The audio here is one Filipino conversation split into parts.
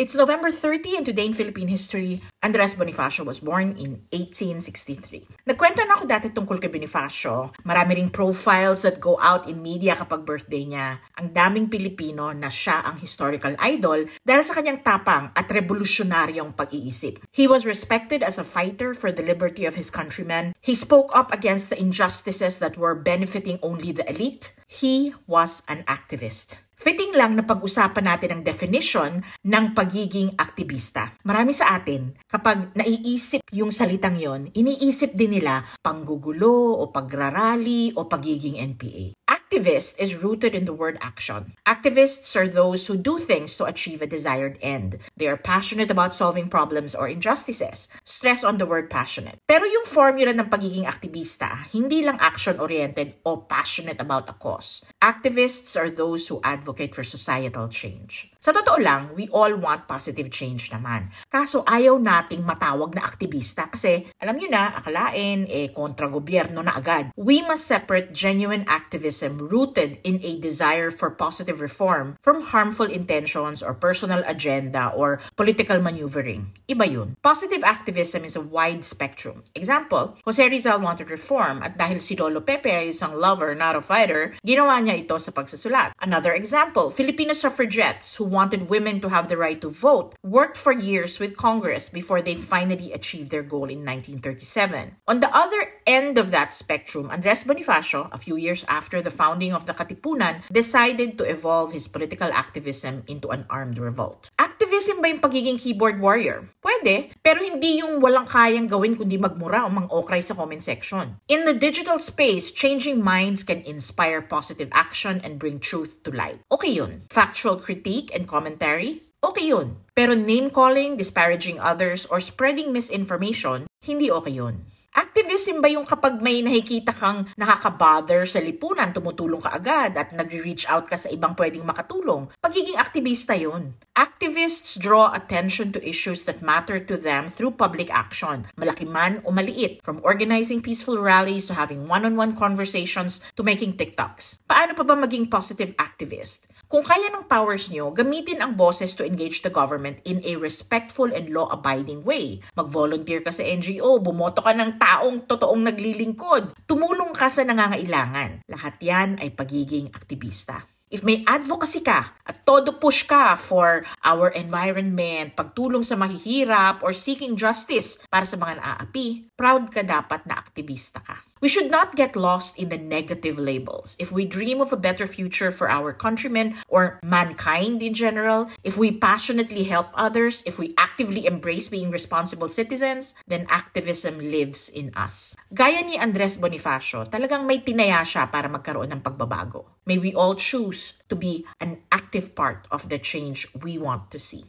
It's November 30 and today in Philippine history, Andres Bonifacio was born in 1863. Nagkwento na ako dati tungkol kay Bonifacio. Marami ring profiles that go out in media kapag birthday niya. Ang daming Pilipino na siya ang historical idol dahil sa kanyang tapang at revolusyonaryong pag-iisip. He was respected as a fighter for the liberty of his countrymen. He spoke up against the injustices that were benefiting only the elite. He was an activist. Fitting lang na pag-usapan natin ang definition ng pagiging aktivista. Marami sa atin, kapag naiisip yung salitang yon, iniisip din nila panggugulo o pagrarally o pagiging NPA. Activist is rooted in the word action. Activists are those who do things to achieve a desired end. They are passionate about solving problems or injustices. Stress on the word passionate. Pero yung formula ng pagiging aktivista, hindi lang action-oriented o passionate about a cause. Activists are those who advocate for societal change. Sa totoo lang, we all want positive change naman. Kaso ayaw nating matawag na aktivista kasi alam nyo na, akalain, kontra gobyerno na agad. We must separate genuine activism rooted in a desire for positive reform from harmful intentions or personal agenda or political maneuvering. Iba yun. Positive activism is a wide spectrum. Example, Jose Rizal wanted reform at dahil si Lolo Pepe ay isang lover, not a fighter, ginawa niya ito sa pagsusulat. Another example, Filipino suffragettes who wanted women to have the right to vote worked for years with Congress before they finally achieved their goal in 1937. On the other end of that spectrum, Andres Bonifacio, a few years after the founding of the Katipunan, decided to evolve his political activism into an armed revolt. Activism ba yung pagiging keyboard warrior? Pwede, pero hindi yung walang kayang gawin kundi magmura o mang-okray sa comment section. In the digital space, changing minds can inspire positive action and bring truth to light. Okay yun. Factual critique and commentary? Okay yun. Pero name-calling, disparaging others, or spreading misinformation, hindi okay yun. Activism ba yung kapag may nakikita kang nakaka-bother sa lipunan, tumutulong ka agad at nagre-reach out ka sa ibang pwedeng makatulong? Pagiging aktivista yun. Activists draw attention to issues that matter to them through public action, malaki man o maliit, from organizing peaceful rallies to having one-on-one conversations to making TikToks. Paano pa ba maging positive activist? Kung kaya ng powers nyo, gamitin ang boses to engage the government in a respectful and law-abiding way. Mag-volunteer ka sa NGO, bumoto ka ng taong totoong naglilingkod, tumulong ka sa nangangailangan. Lahat yan ay pagiging aktivista. If may advocacy ka at todo push ka for our environment, pagtulong sa mahihirap, or seeking justice para sa mga naaapi, proud ka dapat na aktivista ka. We should not get lost in the negative labels. If we dream of a better future for our countrymen or mankind in general, if we passionately help others, if we actively embrace being responsible citizens, then activism lives in us. Gaya ni Andres Bonifacio, talagang may tinaya siya para magkaroon ng pagbabago. May we all choose to be an active part of the change we want to see.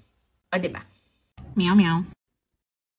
O diba? Meow meow.